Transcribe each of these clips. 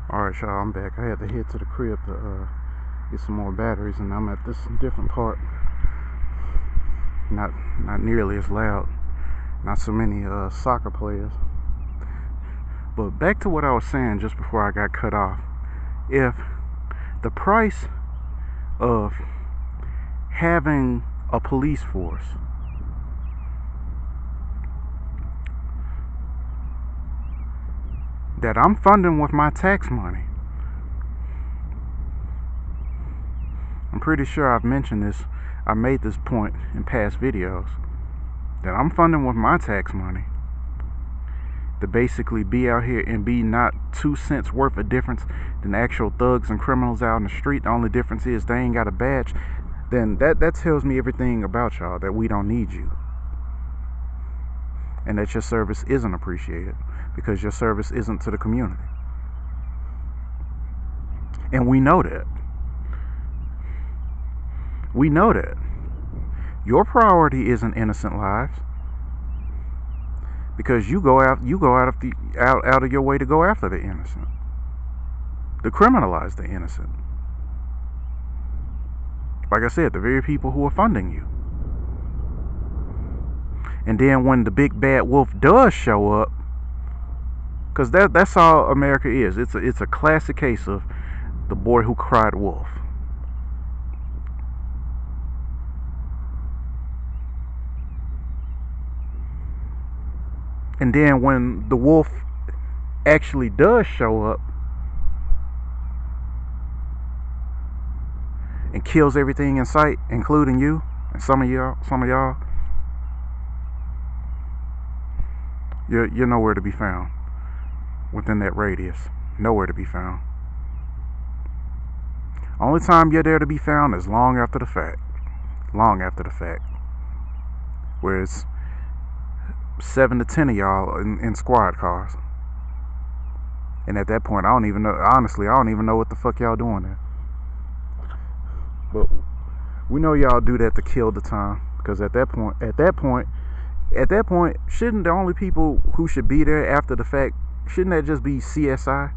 Alright, y'all, I'm back. I had to head to the crib to get some more batteries, and I'm at this different part. Not nearly as loud. Not so many soccer players. But back to what I was saying just before I got cut off. If the price of having a police force that I'm funding with my tax money, I'm pretty sure I've mentioned this, I made this point in past videos, that I'm funding with my tax money to basically be out here and be not 2 cents worth of difference than actual thugs and criminals out in the street. The only difference is they ain't got a badge. Then that tells me everything about y'all, that we don't need you, and that your service isn't appreciated because your service isn't to the community. And we know that. We know that. Your priority isn't innocent lives, because you go out of your way to go after the innocent, to criminalize the innocent. Like I said, the very people who are funding you. And then when the big bad wolf does show up, because that's all America is. It's a classic case of the boy who cried wolf. And then when the wolf actually does show up and kills everything in sight, including you and some of y'all, you're nowhere to be found within that radius. Nowhere to be found. Only time you're there to be found is long after the fact. Long after the fact. Whereas 7 to 10 of y'all in squad cars. And at that point, I don't even know. Honestly, I don't even know what the fuck y'all doing there. But we know y'all do that to kill the time. Because at that point, shouldn't the only people who should be there after the fact, shouldn't that just be CSI?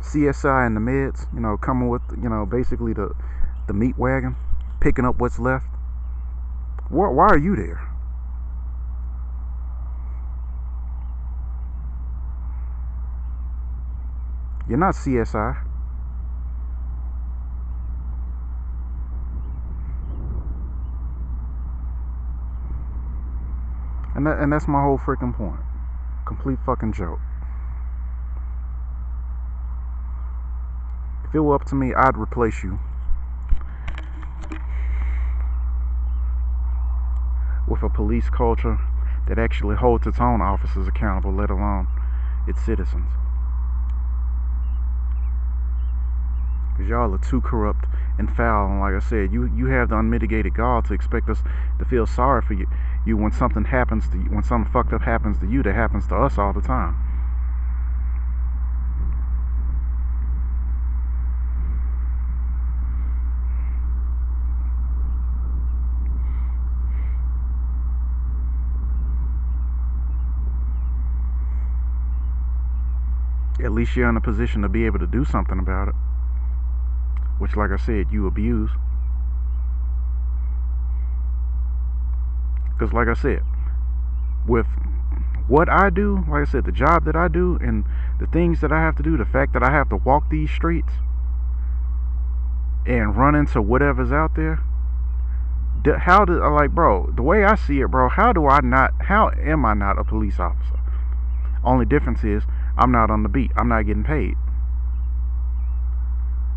CSI and the meds, coming with, basically the meat wagon, picking up what's left. Why are you there? You're not CSI. And that's my whole freaking point. Complete fucking joke. If it were up to me, I'd replace you with a police culture that actually holds its own officers accountable, let alone its citizens. Because y'all are too corrupt and foul, and like I said, you have the unmitigated gall to expect us to feel sorry for you when something happens to you, when something fucked up happens to you that happens to us all the time. At least you're in a position to be able to do something about it, which, like I said, you abuse. Because like I said, with what I do, like I said, the job that I do and the things that I have to do, the fact that I have to walk these streets and run into whatever's out there, bro, the way I see it, bro, how am I not a police officer? Only difference is I'm not on the beat. I'm not getting paid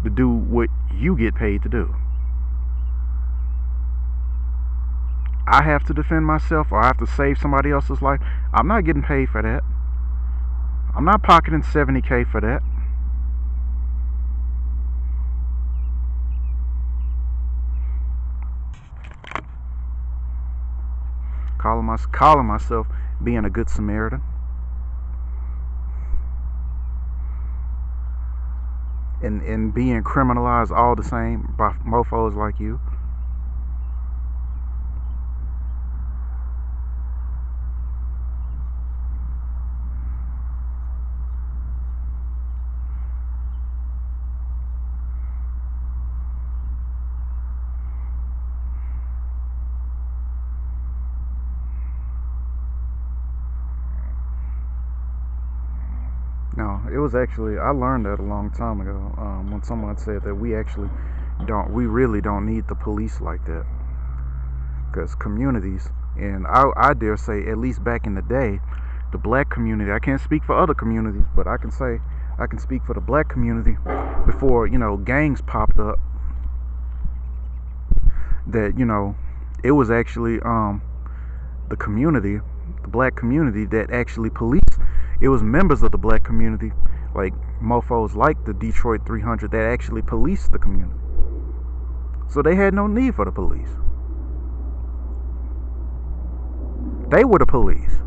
to do what you get paid to do. I have to defend myself, or I have to save somebody else's life. I'm not getting paid for that. I'm not pocketing $70K for that. Calling myself being a good Samaritan. And being criminalized all the same by mofos like you. It was actually, I learned that a long time ago, when someone said that we really don't need the police like that. Because communities, and I dare say, at least back in the day, the black community, I can't speak for other communities, but I can say, I can speak for the black community before, gangs popped up, that, it was actually, the community, the black community that actually policed. It was members of the black community, like mofos like the Detroit 300, that actually policed the community. So they had no need for the police. They were the police.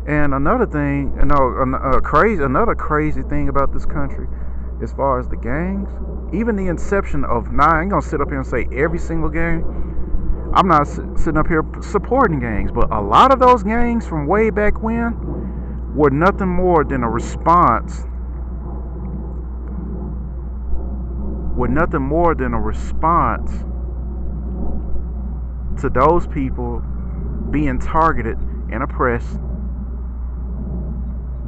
And another thing, another crazy thing about this country, as far as the gangs, even the inception of, I ain't gonna sit up here and say every single gang. I'm not sitting up here supporting gangs, but a lot of those gangs from way back when were nothing more than a response. To those people being targeted and oppressed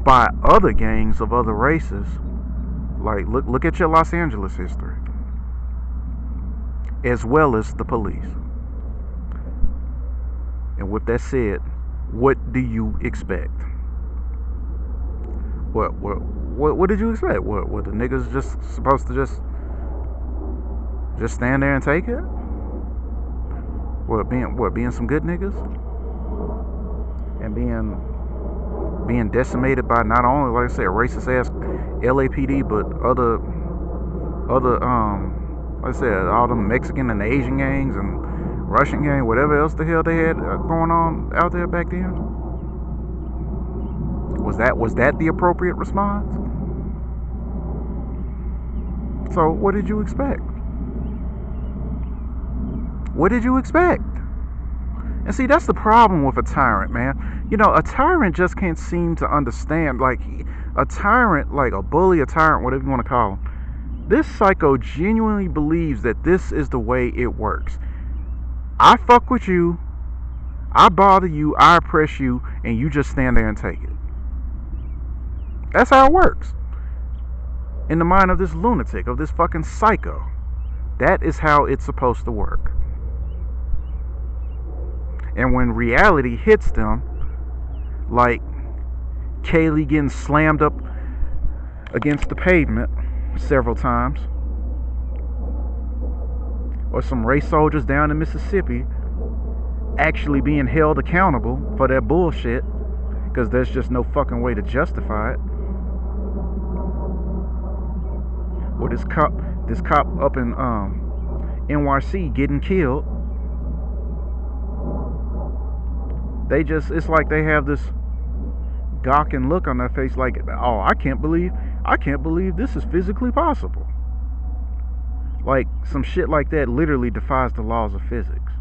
by other gangs of other races. Like, look at your Los Angeles history, as well as the police. And with that said, what do you expect? What did you expect? What the niggas just supposed to just stand there and take it? Being some good niggas? And being decimated by not only, like I said, racist ass LAPD, but other like I said, all the Mexican and Asian gangs and Russian gang, whatever else the hell they had going on out there back then. Was that the appropriate response? So what did you expect? What did you expect? And see, that's the problem with a tyrant, man. A tyrant just can't seem to understand. Like, a tyrant, like a bully, a tyrant, whatever you want to call him. This psycho genuinely believes that this is the way it works. I fuck with you, I bother you, I oppress you, and you just stand there and take it. That's how it works. In the mind of this lunatic, of this fucking psycho. That is how it's supposed to work. And when reality hits them, like Kaylee getting slammed up against the pavement several times, or some race soldiers down in Mississippi actually being held accountable for their bullshit, because there's just no fucking way to justify it. Or this cop up in NYC getting killed. It's like they have this gawking look on their face, like, oh, I can't believe this is physically possible. Like, some shit like that literally defies the laws of physics.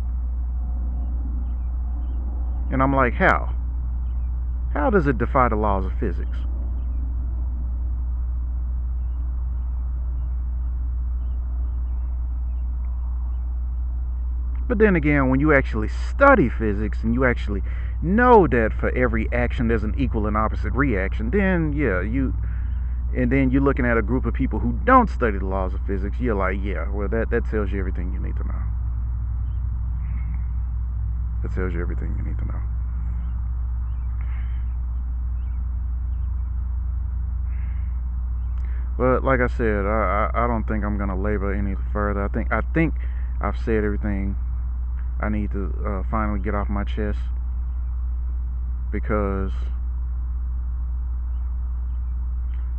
And I'm like, how? How does it defy the laws of physics? But then again, when you actually study physics and you actually know that for every action there's an equal and opposite reaction, then yeah, then you're looking at a group of people who don't study the laws of physics, you're like, yeah, well, that tells you everything you need to know. That tells you everything you need to know. But like I said, I don't think I'm gonna labor any further. I think I've said everything I need to finally get off my chest, because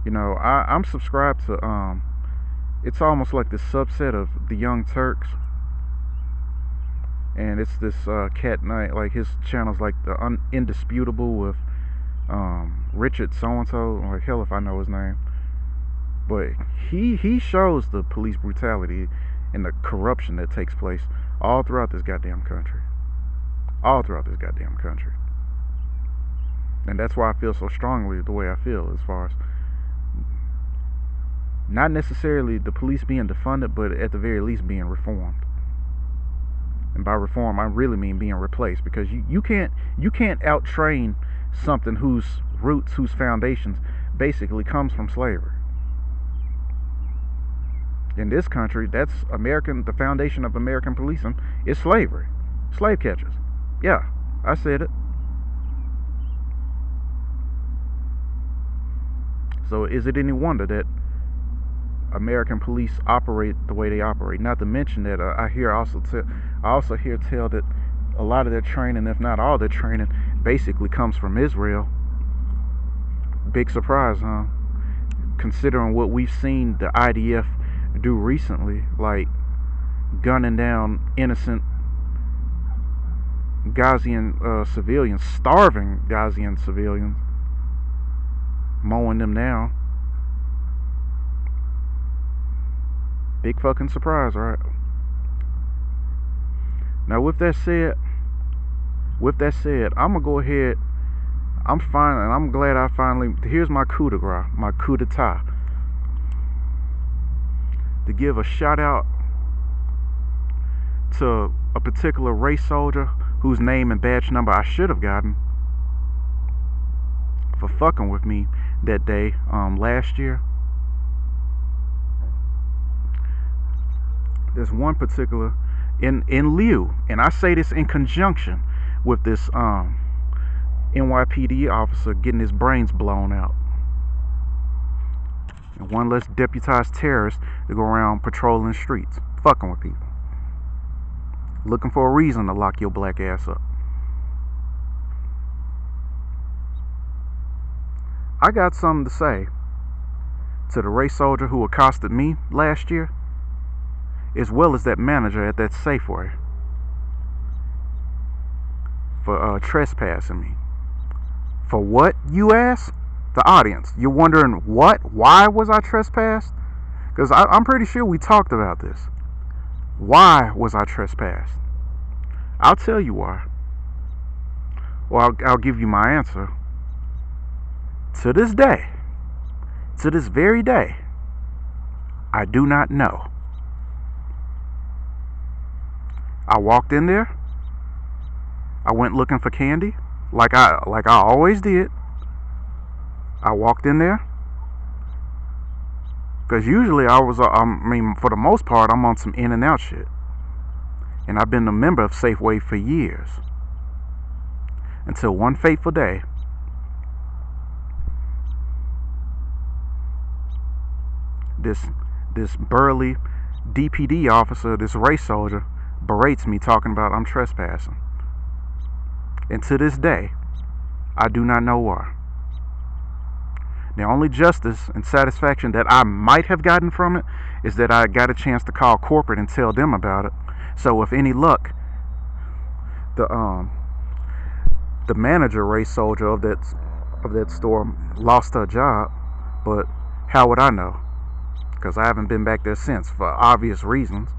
I'm subscribed to it's almost like this subset of the Young Turks, and it's this cat night, like his channel's like the Indisputable with Richard so and so, like hell if I know his name, but he shows the police brutality and the corruption that takes place all throughout this goddamn country. And that's why I feel so strongly the way I feel, as far as not necessarily the police being defunded, but at the very least being reformed. And by reform, I really mean being replaced, because you can't out train something whose roots, whose foundations basically comes from slavery. In this country, that's American. The foundation of American policing is slavery, slave catchers. Yeah, I said it. So is it any wonder that American police operate the way they operate? Not to mention that I also hear tell that a lot of their training, if not all their training, basically comes from Israel. Big surprise, huh? Considering what we've seen the IDF do recently, like gunning down innocent Gazian civilians, starving Gazian civilians, mowing them down. Big fucking surprise, right? Now, with that said, I'm gonna go ahead. I'm fine, and I'm glad I finally. Here's my coup de grace, my coup d'etat, to give a shout out to a particular race soldier whose name and badge number I should have gotten for fucking with me that day last year. There's one particular in lieu, and I say this in conjunction with this NYPD officer getting his brains blown out, and one less deputized terrorist to go around patrolling the streets, fucking with people, looking for a reason to lock your black ass up. I got something to say to the race soldier who accosted me last year, as well as that manager at that Safeway for trespassing me. For what, you ask? The audience, you're wondering what? Why was I trespassed? Because I'm pretty sure we talked about this. Why was I trespassed? I'll tell you why. Well, I'll give you my answer. To this day, to this very day, I do not know. I walked in there. I went looking for candy, like I always did. I walked in there because usually for the most part, I'm on some in and out shit, and I've been a member of Safeway for years. Until one fateful day, this burly DPD officer, this race soldier, berates me talking about I'm trespassing. And to this day, I do not know why. The only justice and satisfaction that I might have gotten from it is that I got a chance to call corporate and tell them about it. So with any luck, the manager race soldier of that store lost her job. But how would I know? Because I haven't been back there since, for obvious reasons.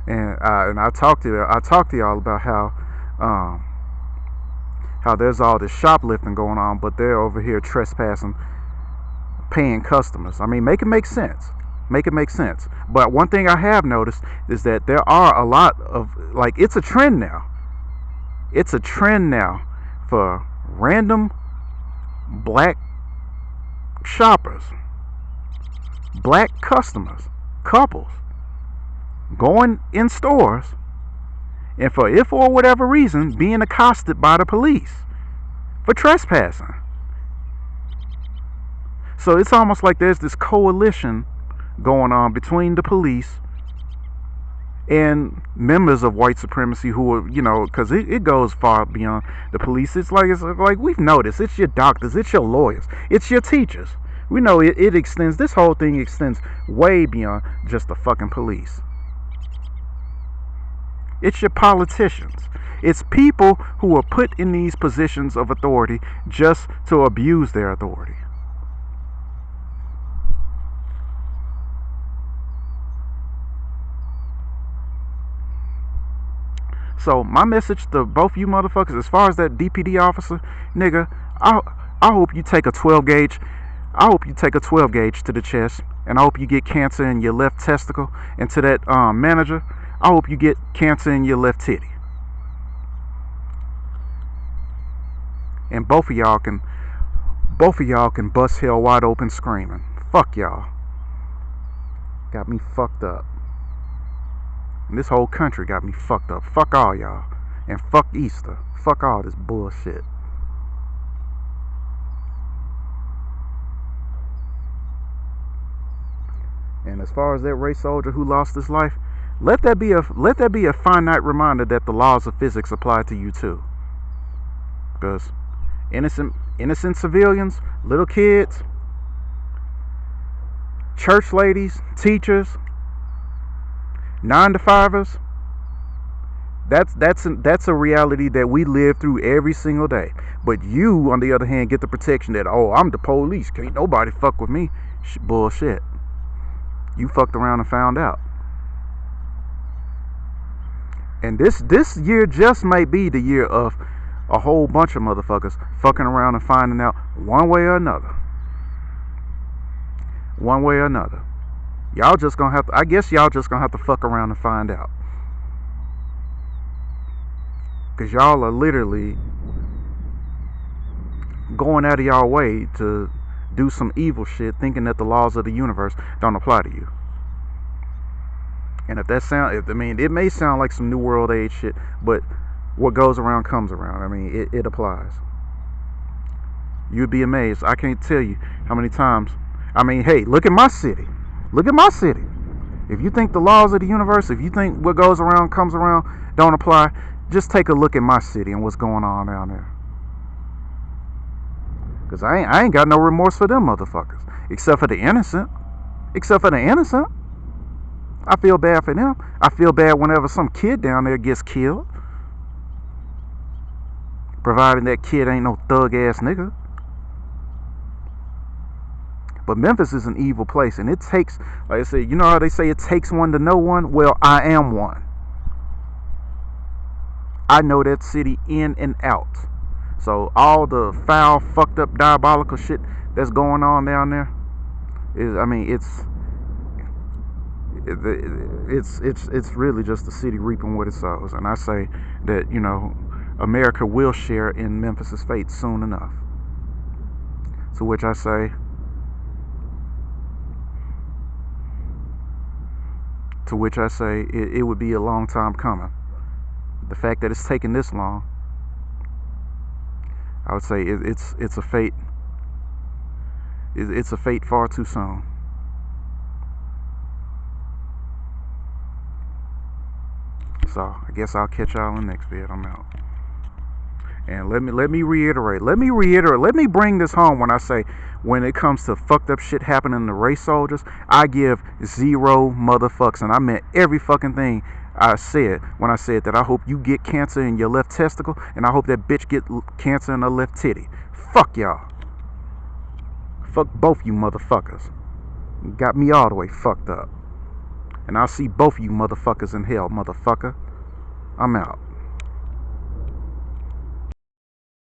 And I talked to y'all about how there's all this shoplifting going on, but they're over here trespassing, paying customers. I mean, make it make sense. Make it make sense. But one thing I have noticed is that there are a lot of, like, it's a trend now. It's a trend now for random black shoppers, black customers, couples, going in stores and for whatever reason being accosted by the police for trespassing. So it's almost like there's this coalition going on between the police and members of white supremacy who are, because it goes far beyond the police. It's like we've noticed. It's your doctors, it's your lawyers, it's your teachers. We know it extends. This whole thing extends way beyond just the fucking police. It's your politicians. It's people who are put in these positions of authority just to abuse their authority. So my message to both you motherfuckers, as far as that DPD officer, nigga, I hope you take a 12 gauge. I hope you take a 12 gauge to the chest, and I hope you get cancer in your left testicle. And to that manager, I hope you get cancer in your left titty. And both of y'all can bust hell wide open screaming. Fuck y'all. Got me fucked up. And this whole country got me fucked up. Fuck all y'all. And fuck Easter. Fuck all this bullshit. And as far as that race soldier who lost his life, let that be a finite reminder that the laws of physics apply to you too. Because innocent civilians, little kids, church ladies, teachers, 9-to-5ers, that's a reality that we live through every single day. But you, on the other hand, get the protection that, oh, I'm the police, can't nobody fuck with me. Bullshit. You fucked around and found out. And this year just might be the year of a whole bunch of motherfuckers fucking around and finding out one way or another. One way or another. Y'all just gonna have to, I guess y'all just gonna have to fuck around and find out. Because y'all are literally going out of y'all way to do some evil shit, thinking that the laws of the universe don't apply to you. And it may sound like some New World Age shit, but what goes around comes around. I mean, it applies. You'd be amazed. I can't tell you how many times. I mean, hey, look at my city. Look at my city. If you think the laws of the universe, if you think what goes around comes around don't apply, just take a look at my city and what's going on down there. Because I ain't got no remorse for them motherfuckers. Except for the innocent. I feel bad for them. I feel bad whenever some kid down there gets killed. Providing that kid ain't no thug ass nigga. But Memphis is an evil place. And it takes, like I said, you know how they say it takes one to know one? Well, I am one. I know that city in and out. So all the foul, fucked up, diabolical shit that's going on down there is, I mean, it's really just the city reaping what it sows. And I say that, you know, America will share in Memphis's fate soon enough. To which I say, it would be a long time coming. The fact that it's taken this long, I would say it's a fate. It's a fate far too soon. So I guess I'll catch y'all in the next vid. I'm out. And let me reiterate. Let me bring this home when I say, when it comes to fucked up shit happening to race soldiers, I give zero motherfucks, and I meant every fucking thing I said when I said that I hope you get cancer in your left testicle, and I hope that bitch get cancer in her left titty. Fuck y'all. Fuck both you motherfuckers. You got me all the way fucked up. And I'll see both of you motherfuckers in hell, motherfucker. I'm out.